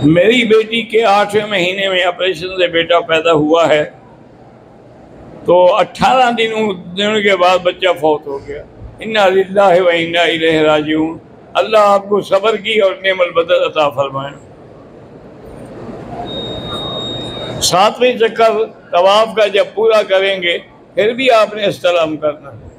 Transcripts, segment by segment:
मेरी बेटी के 8वें महीने में ऑपरेशन से बेटा पैदा हुआ है, तो 18 दिनों के बाद बच्चा फौत हो गया। इन्ना लिल्लाहि व इन्ना इलैहि राजिऊन। अल्लाह आपको सब्र की और नेमल बदल अता फरमाए। 7वें चक्कर तवाफ का जब पूरा करेंगे फिर भी आपने इस्तलाम करना है।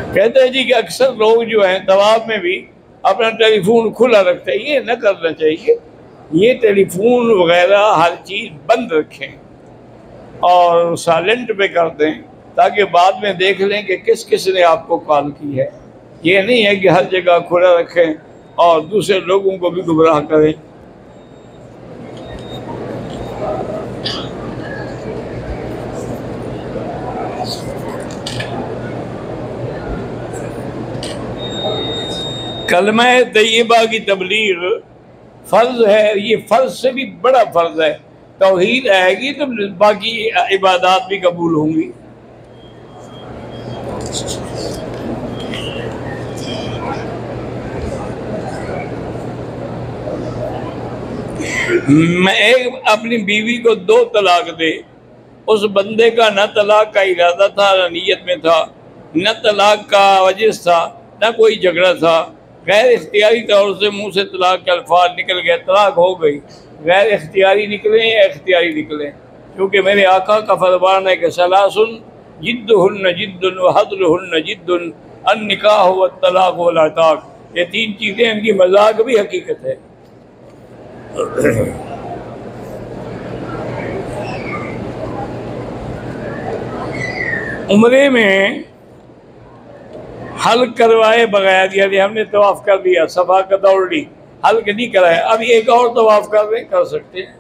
कहते हैं जी कि अक्सर लोग जो हैं तवाफ में भी अपना टेलीफोन खुला रखते हैं। ये न करना चाहिए। ये टेलीफोन वगैरह हर चीज़ बंद रखें और साइलेंट पे कर दें, ताकि बाद में देख लें कि किस किस ने आपको कॉल की है। ये नहीं है कि हर जगह खुला रखें और दूसरे लोगों को भी गुमराह करें। कलमा तय्यबा की तबलीग फ़र्ज़ है। ये फ़र्ज़ से भी बड़ा फ़र्ज़ है। तौहीद आएगी तो बाकी इबादत भी कबूल होंगी। मैं एक अपनी बीवी को 2 तलाक दे, उस बंदे का न तलाक का इरादा था, न नीयत में था, न तलाक का वजह था, न कोई झगड़ा था। गैर इख्तियारी तौर से मुँह से तलाक के अल्फाज निकल गए, तलाक हो गई। गैर इख्तियारी निकले या इख्तियारी निकले, क्योंकि मेरे आका का फरमान है कि सलासुन जिद्दुहुन्न जिद्दुन व हज़्लुहुन्न जिद्दुन अन निकाह व तलाक व लाताक। ये 3 चीज़ें, इनकी मजाक भी हकीकत है। उम्रे में हल्क करवाए बगैर, यानी हमने तवाफ कर दिया, सफा का दौड़ ली, हल्क नहीं कराया, अब एक और तवाफ कर सकते हैं।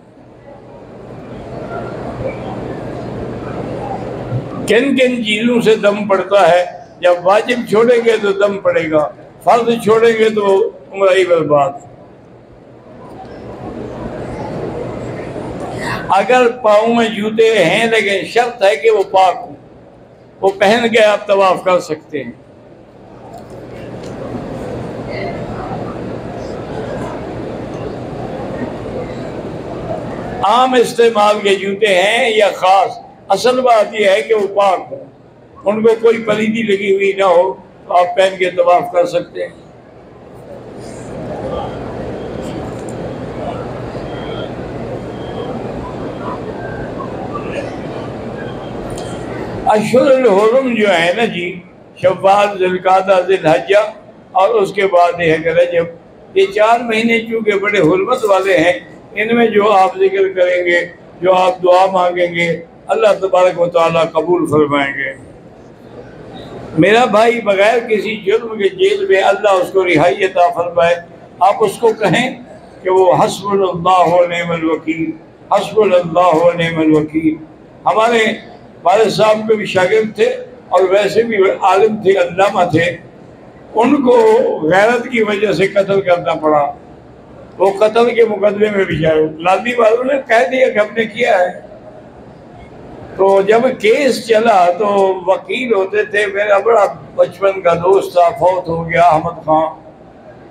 किन किन चीज़ों से दम पड़ता है? जब वाजिब छोड़ेंगे तो दम पड़ेगा, फर्ज छोड़ेंगे तो उम्र ही बर्बाद। अगर पाँव में जूते हैं लेकिन शर्त है कि वो पाक हो, वो पहन के आप तवाफ कर सकते हैं। आम इस्तेमाल के जूते हैं या ख़ास, असल बात यह है कि वो पाक हो, उनको कोई पलीदी लगी हुई ना हो, तो आप पहन के तवाफ कर सकते हैं। अशहुरुल हुर्रुम जो है ना जी, शव्वाल, ज़ुल्क़ादा, ज़िलहज्जा और उसके बाद है कि रजब, ये 4 महीने चूँकि बड़े हुर्मत वाले हैं, इनमें जो आप जिक्र करेंगे, जो आप दुआ मांगेंगे, अल्लाह तबारक व तआला कबूल फरमाएंगे। मेरा भाई बगैर किसी जुर्म के जेल में, अल्लाह उसको रिहाई अता फरमाए। आप उसको कहें कि वो हस्बुनल्लाहु व निअमल वकील, हस्बुनल्लाहु व निअमल वकील। हमारे वालिद साहब के भी शागिर्द थे और वैसे भी आलिम थे, अल्लामा थे। उनको गैरत की वजह से कत्ल करना पड़ा। वो कत्ल के मुकदमे में भी जाए, लादी वालों ने कह दिया कि हमने किया है। तो जब केस चला तो वकील होते थे, मेरा बड़ा बचपन का दोस्त था, फौत हो गया, अहमद खान,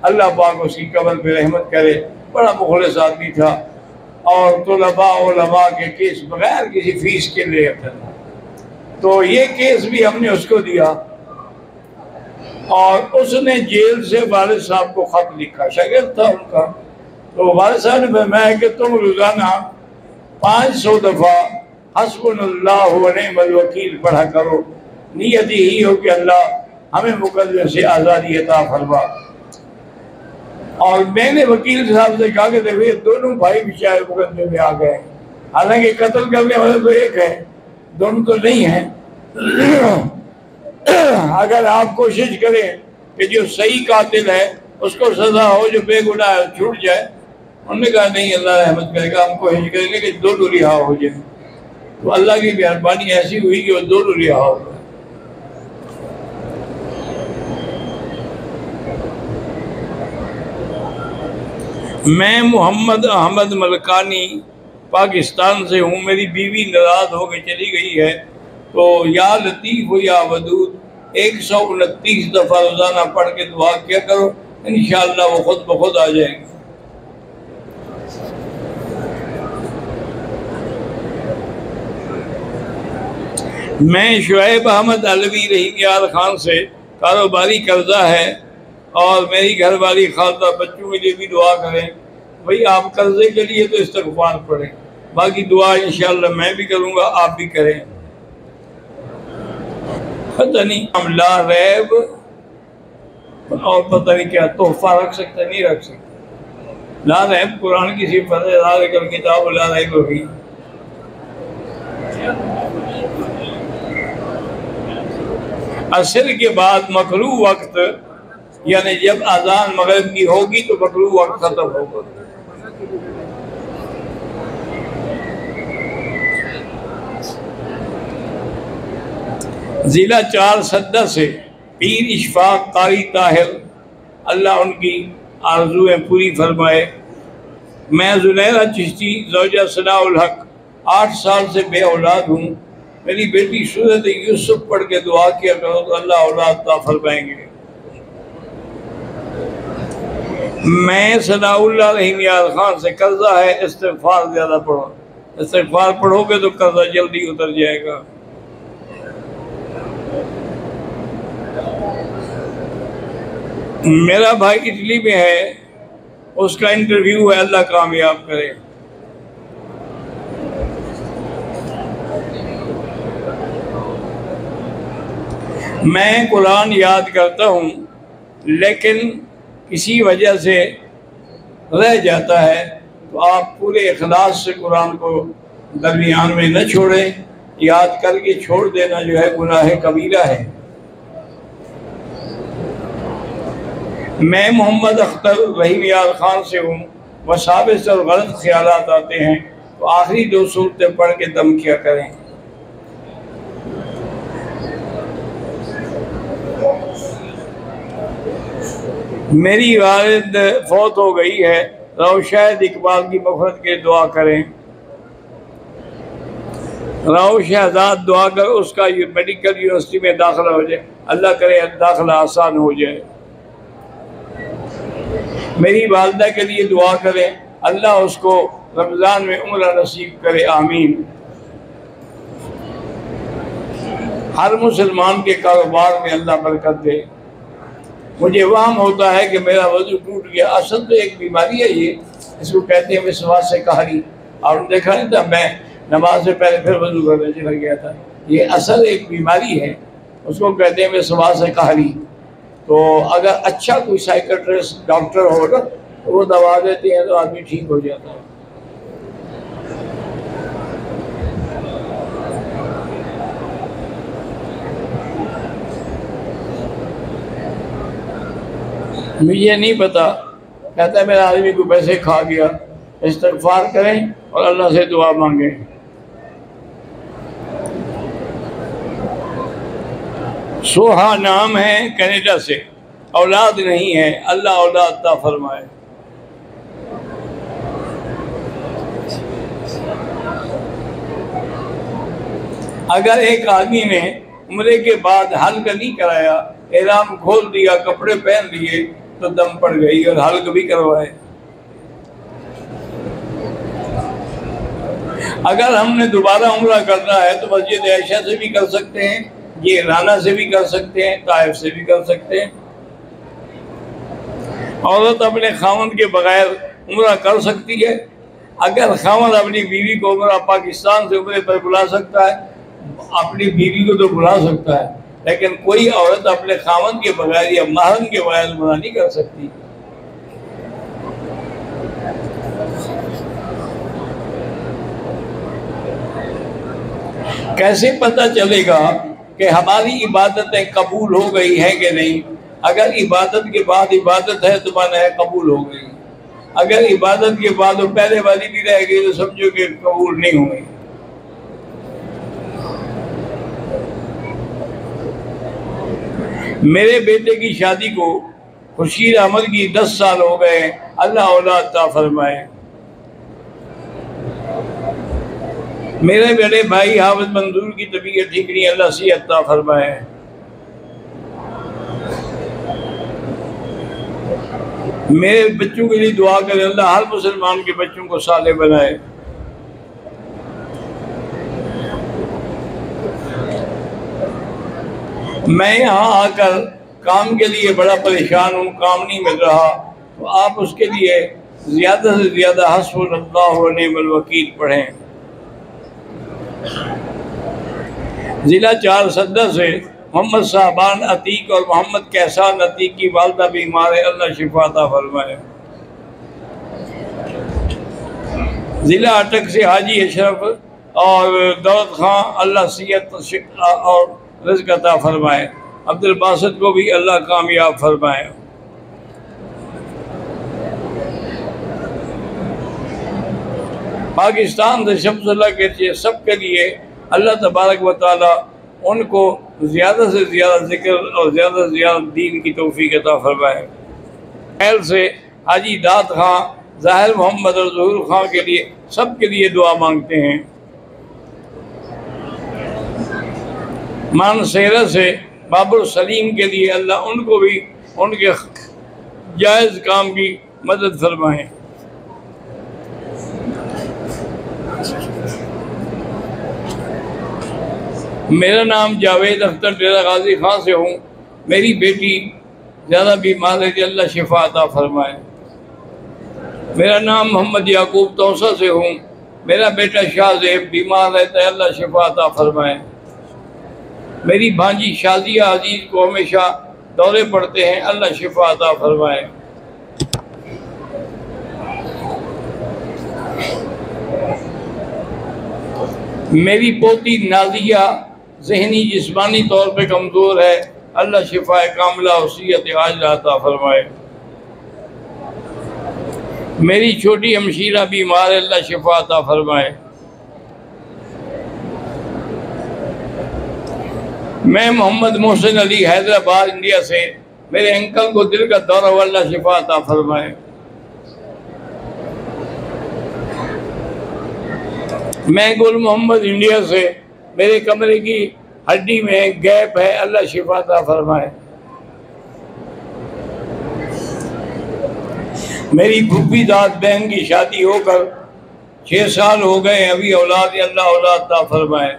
अल्लाह पाक उसकी कब्र पे रहमत करे, बड़ा मुखलिस आदमी था और तुलबा उलमा के केस बगैर किसी फीस के ले आता था। तो ये केस भी हमने उसको दिया और उसने जेल से वालिद साहब को खत लिखा, शागिर्द था उनका। तो वालिद साहब ने फरमाया कि तुम रोजाना 500 दफ़ा हस्बुनल्लाहु व निअमल वकील पढ़ा करो, नियत ही हो कि अल्लाह हमें मुकद्दमे से आज़ादी अता फरमा। और मैंने वकील साहब से कहा कि देखिए दोनों भाई बेचारे मुकदमे में आ गए, हालांकि कत्ल करने वाले तो एक है, दोनों तो नहीं है। अगर आप कोशिश करें कि जो सही कातिल है उसको सजा हो, जो बेगुनाह छूट जाए। उन्होंने कहा नहीं, अल्लाह रहमत करेगा, हम कोशिश करेंगे कि दोनों रिहा हो जाए। तो अल्लाह की मेहरबानी ऐसी हुई कि वो दोनों रिहा हो गए। मैं मोहम्मद अहमद मलकानी पाकिस्तान से हूँ। मेरी बीवी नाराज़ होकर चली गई है तो या लतीफ़ या वदूद 129 दफ़ा रोज़ाना पढ़ के दुआ किया करो, इंशाअल्लाह वो खुद ब खुद आ जाएगी। मैं शुएब अहमद अलवी रहीम यार खान से कारोबारी कर्जा है और मेरी घरवाली खालसा, बच्चों के लिए भी दुआ करें। भाई आप कर्जे के लिए तो इस्तग़फ़ार पढ़ें, बाकी दुआ इंशाअल्लाह मैं भी करूँगा, आप भी करें। पता नहीं हम ला रैब और पता नहीं क्या तोहफा रख सकते नहीं रख सकते। ला रैब कुरान की सिफ़त है, ज़ालिकल किताबु ला रैब फीह। असर के बाद मकरू वक्त, यानी जब अजान मगरिब की होगी तो मकरू वक्त खत्म होगा। ज़िला 4 सद्दा से पीर इशफाक कारी ताहिर, अल्लाह उनकी आरज़ुएँ पूरी फरमाए। मैं जुनैरा चिश्ती ज़ौजा सनाउल हक 8 साल से बे औलाद हूँ। मेरी बेटी सूरत यूसुफ पढ़ के दुआ किया करो तो अल्लाह औलाद अता फरमाएंगे। मैं सनाउल्लाह रहीम यार खान से कर्जा है, इस्तिग़फ़ार ज़्यादा पढ़ो, इस्तिग़फ़ार पढ़ोगे तो कर्जा जल्दी उतर जाएगा। मेरा भाई इटली में है, उसका इंटरव्यू है, अल्लाह कामयाब करे। मैं कुरान याद करता हूँ लेकिन किसी वजह से रह जाता है, तो आप पूरे इखलास से कुरान को दरमियान में न छोड़ें, याद करके छोड़ देना जो है गुनाह कबीरा है। मैं मोहम्मद अख्तर रहीम यार खान से हूँ। वसाविस और गलत ख्यालात आते हैं तो आखिरी 2 सूरतें पढ़ के दम किया करें। मेरी वालिद फौत हो गई है, रौशाद इकबाल की मग़फ़िरत के दुआ करें। रौशाद दुआ कर उसका मेडिकल यूनिवर्सिटी में दाखिला हो जाए, अल्लाह करे दाखिला आसान हो जाए। मेरी वालदा के लिए दुआ करें, अल्लाह उसको रमज़ान में उम्रा नसीब करे, आमीन। हर मुसलमान के कारोबार में अल्लाह बरकत दे। मुझे वहम होता है कि मेरा वज़ू टूट गया, असल तो एक बीमारी है ये, इसको कहते हैं विश्वास से कहारी। और देखा नहीं था, मैं नमाज से पहले फिर वज़ू करने चला गया था। ये असल एक बीमारी है, उसको कहते हैं विश्वास से कहारी। तो अगर अच्छा कोई साइकेट्रिस्ट डॉक्टर हो ना तो वो दवा देते हैं तो आदमी ठीक हो जाता है। मुझे नहीं पता, कहता है मेरा आदमी को पैसे खा गया। इस्तिग़फ़ार करें और अल्लाह से दुआ मांगें। सोहा नाम है, कनाडा से, औलाद नहीं है, अल्लाह औलाद अता फरमाए। अगर एक आदमी ने उम्रे के बाद हल्क नहीं कराया, एहराम खोल दिया, कपड़े पहन लिए तो दम पड़ गई, और हल्क भी करवाए। अगर हमने दोबारा उम्रा करना है तो मस्जिद आयशा से भी कर सकते हैं, ये राना से भी कर सकते हैं, ताइफ से भी कर सकते हैं। औरत अपने खावंद के बगैर उम्रा कर सकती है। अगर खावंद अपनी बीवी को उम्रा पाकिस्तान से उम्रे पर बुला सकता है, अपनी बीवी को तो बुला सकता है, लेकिन कोई औरत अपने खावंद के बगैर या महरम के बगैर उम्रा नहीं कर सकती। कैसे पता चलेगा कि हमारी इबादतें कबूल हो गई हैं कि नहीं? अगर इबादत के बाद इबादत है तो माना है कबूल हो गई। अगर इबादत के बाद वो पहले वाली भी रह गई तो समझो कि कबूल नहीं हुई। मेरे बेटे की शादी को खुर्शीद अहमद की 10 साल हो गए, अल्लाह औलाद अता फरमाए। मेरे बड़े भाई हाफिज मंजूर की तबीयत ठीक नहीं, अल्लाह सेहत अता फरमाए। मेरे बच्चों के लिए दुआ करें, अल्लाह हर मुसलमान के बच्चों को साले बनाए। मैं यहाँ आकर काम के लिए बड़ा परेशान हूँ, काम नहीं मिल रहा, तो आप उसके लिए ज़्यादा से ज़्यादा हस्बुनल्लाहु व निअमल वकील पढ़ें। ज़िला चार सद्दा से मोहम्मद साहबान अतीक और मोहम्मद कैसान अतीक की वालदा बीमार है, अल्लाह शिफा अता फरमाए। ज़िला अटक से हाजी अशरफ और दौलत खां, अल्लाह सेहत और रिज़्क़ अता फरमाए। अब्दुल बासित को भी अल्लाह कामयाब फरमाए। पाकिस्तान से शम्सुल्लाह के सबके लिए अल्लाह तबारक व तआला उनको ज़्यादा से ज़्यादा ज़िक्र और ज़्यादा से ज़्यादा दीन की तौफीक अता फरमाए। खैर से हाजी दाद खां, ज़ाहिर मोहम्मद और ज़हूर खां के लिए सबके लिए दुआ मांगते हैं। मानसेरा से बाबुल सलीम के लिए अल्लाह उनको भी उनके जायज़ काम की मदद फरमाएँ। मेरा नाम जावेद अख्तर डेरा गाजी खां से हूँ। मेरी बेटी ज़्यादा बीमार है, अल्लाह शिफा अता फरमाए। मेरा नाम मोहम्मद याकूब तौसा से हूँ। मेरा बेटा शाहज़ेब बीमार रहता है, अल्लाह शिफा अता फरमाए। मेरी भांजी शाजिया अजीज़ को हमेशा दौरे पड़ते हैं, अल्लाह शिफा अता फरमाए। मेरी पोती नाजिया ज़हनी जिस्मानी तौर पे कमज़ोर है, अल्लाह शिफा कामिला और सेहत आजिला अता फरमाए। मेरी छोटी हमशीरा बीमार है, अल्लाह शिफा अता फरमाए। मैं मोहम्मद मोहसिन अली हैदराबाद इंडिया से, मेरे अंकल को दिल का दौरा हुआ, अल्लाह शिफा अता फरमाए। मैं गुल मोहम्मद इंडिया से, मेरे कमरे की हड्डी में गैप है, अल्लाह शिफा अता फरमाए। मेरी फूफी दाद बहन की शादी होकर 6 साल हो गए, अभी औलाद, अल्लाह औलाद अता फरमाए।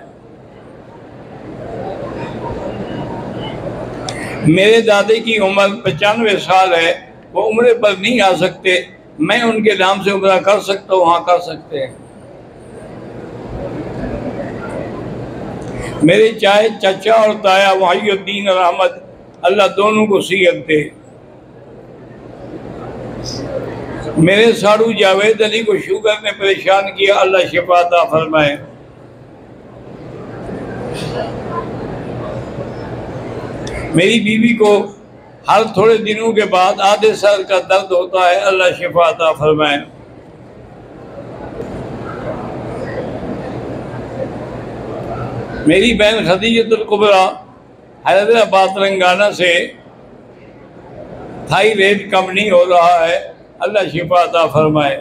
मेरे दादे की उम्र 95 साल है, वो उम्र पर नहीं आ सकते, मैं उनके नाम से उम्र कर सकता हूँ? हाँ, कर सकते हैं। मेरे चाहे चाचा और ताया वहीउद्दीन और अहमद, अल्लाह दोनों को सेहत दे। मेरे साड़ू जावेद अली को शुगर ने परेशान किया, अल्लाह शिफा अता फरमाए। मेरी बीवी को हर थोड़े दिनों के बाद आधे सर का दर्द होता है, अल्लाह शिफा अता फरमाए। मेरी बहन खदीजतुल कुबरा हैदराबाद तेलंगाना से थायराइड कम नहीं हो रहा है, अल्लाह शिफा अता फरमाए।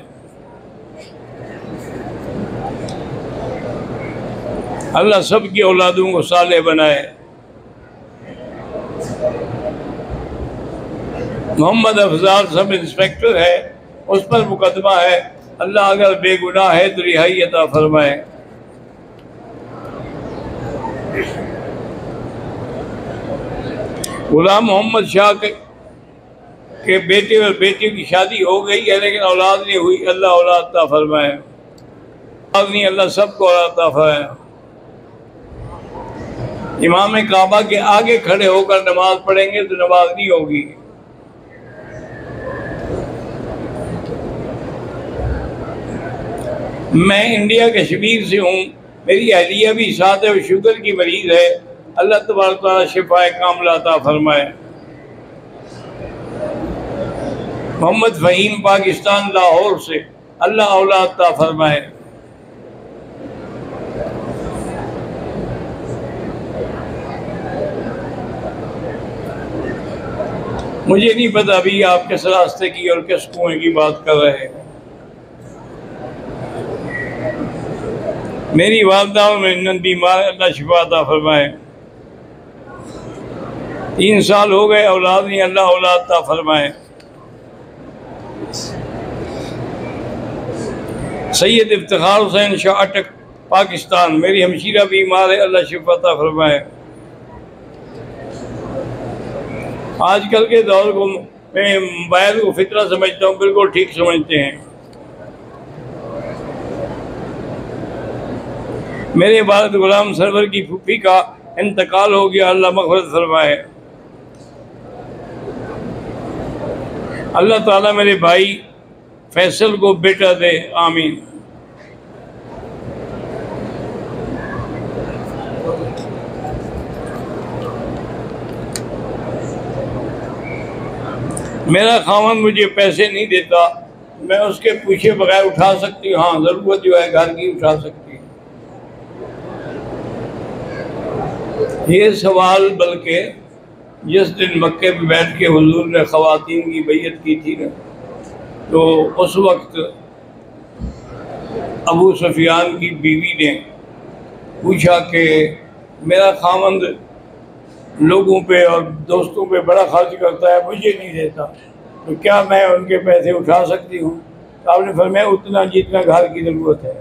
अल्लाह सबकी औलादों को साले बनाए। मोहम्मद अफजाल सब इंस्पेक्टर है, उस पर मुकदमा है, अल्लाह अगर बेगुनाह है तो रिहाई अता फरमाए। गुलाम मोहम्मद शाह के बेटे और बेटी की शादी हो गई है, लेकिन औलाद नहीं हुई, अल्लाह औलाद अता फरमाए। औलाद नहीं, अल्लाह सबको औलाद अता फरमाए। इमाम काबा के आगे खड़े होकर नमाज पढ़ेंगे तो नमाज नहीं होगी। मैं इंडिया कश्मीर से हूँ, मेरी अहलिया भी साथ है, वो शुगर की मरीज़ है, अल्लाह तबारक व तआला शिफाए कामिला अता फरमाए। मोहम्मद फ़हीम पाकिस्तान लाहौर से, अल्लाह औलाद अता फरमाए। मुझे नहीं पता अभी आप किस रास्ते की और किस कुएं की बात कर रहे हैं। मेरी वालदा और मेरी नंद बीमार, अल्लाह शिफा अता फरमाए। 3 साल हो गए औलाद नहीं, अल्लाह औलाद अता फरमाए। सैयद इफ्तिखार हुसैन शाह अटक पाकिस्तान, मेरी हमशीरा बीमार है, अल्लाह शिफा अता फरमाए। आजकल के दौर को मैं मोबाइल को फितरा समझता हूँ, बिल्कुल ठीक समझते हैं। मेरे वालिद गुलाम सरवर की फूफी का इंतकाल हो गया, अल्लाह मग़फ़िरत फरमाए। अल्लाह ताला मेरे भाई फैसल को बेटा दे, आमीन। मेरा खामन मुझे पैसे नहीं देता, मैं उसके पूछे बगैर उठा सकती हूँ। हाँ, ज़रूरत जो है घर की उठा सकती हूँ। ये सवाल बल्कि जिस दिन मक्के में बैठ के हुजूर ने ख़वातीन की बैयत की थी ना, तो उस वक्त अबू सुफियान की बीवी ने पूछा कि मेरा खामंद लोगों पे और दोस्तों पे बड़ा खर्च करता है, मुझे नहीं देता, तो क्या मैं उनके पैसे उठा सकती हूँ? तो आपने फरमाया उतना जितना घर की ज़रूरत है।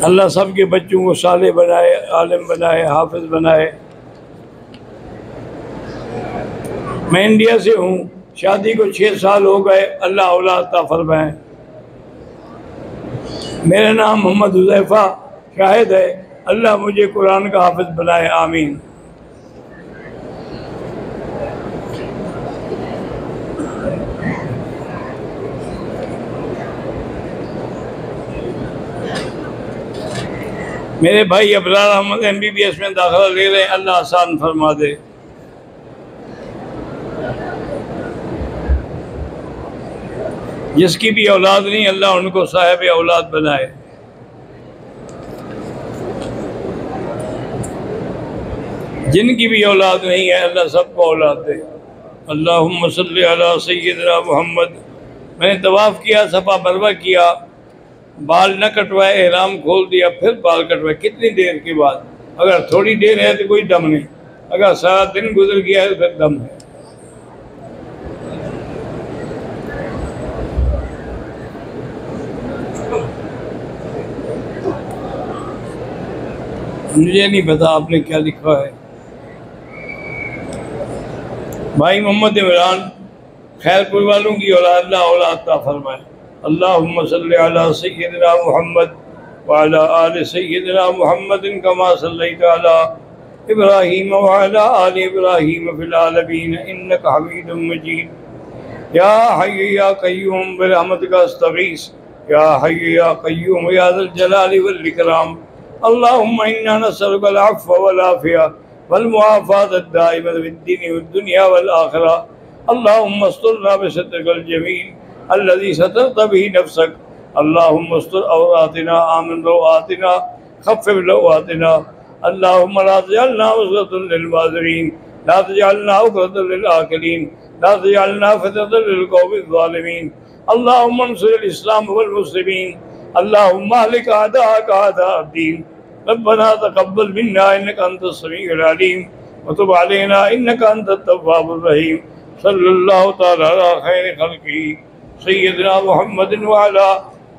अल्लाह सब के बच्चों को साले बनाए, आलिम बनाए, हाफिज बनाए। मैं इंडिया से हूँ, शादी को 6 साल हो गए, अल्लाह औलाद अता फरमाए। मेरा नाम मोहम्मद हुज़ैफ़ा शाहिद है, अल्लाह मुझे कुरान का हाफिज बनाए, आमीन। मेरे भाई अबरार अहमद MBBS में दाखिला ले रहे हैं, अल्लाह आसान फरमा दे। जिसकी भी औलाद नहीं, अल्लाह उनको साहिब औलाद बनाए। जिनकी भी औलाद नहीं है, अल्लाह सबको औलाद दे। अल्लाहुम्मा सल्ली अला सय्यिदना मुहम्मद। मैंने तवाफ़ किया, सफ़ा मरवा किया, बाल न कटवाए, एहराम खोल दिया, फिर बाल कटवाए। कितनी देर के बाद? अगर थोड़ी देर है तो कोई दम नहीं, अगर सारा दिन गुजर गया है तो फिर दम है। मुझे नहीं पता आपने क्या लिखा है। भाई मोहम्मद इमरान खैरपुर वालों की औलाद अता फरमाए। अल्लाहुम्मा सल्ली अला सय्यिदना मुहम्मद व अला आलि सय्यिदना मुहम्मदिन कमा सल्लैता अला इब्राहीम व अला आलि इब्राहीम फिल आलमीन इन्नका हमीदुम मजीद। या हय्यु या क़य्यूम बिरहमतिका अस्तगीस, या हय्यु या क़य्यूम या ज़ल जलालि वल इकराम। अल्लाहुम्मा इन्ना नस्अलुकल अफ़्व वल आफ़िया वल मुआफ़ातद दाइमत फिद दीनि वद दुनिया वल आखिरा। अल्लाहुम्मा अस्तिरना बिसित्रिकल जमील अल्लज़ी सतरत बिही नफ़्सक। अल्लाहुम्मा अस्तिर औरातिना आमिन रवातिना खफ़्फ़िफ़ लवातिना। अल्लाहुम्मा ला तजअलना उज़्रतन लिल वाज़िरीन, ला तजअलना उक़रतन लिल आकिलीन, ला तजअलना फ़ितनतन लिल क़ौमिज़ ज़ालिमीन। अल्लाहुम्मा अंसुरिल इस्लाम वल मुस्लिमीन। अल्लाहुम्मा अहलिक अअदाअक अअदाअद्दीन। रब्बना तक़ब्बल मिन्ना इन्नका अंतस समीउल अलीम व तुब अलैना इन्नका अंतत तव्वाबुर रहीम। सल्लल्लाहु तआला अला खैरि खल्क़िही सय्यिदना मुहम्मदिन व अला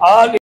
आलि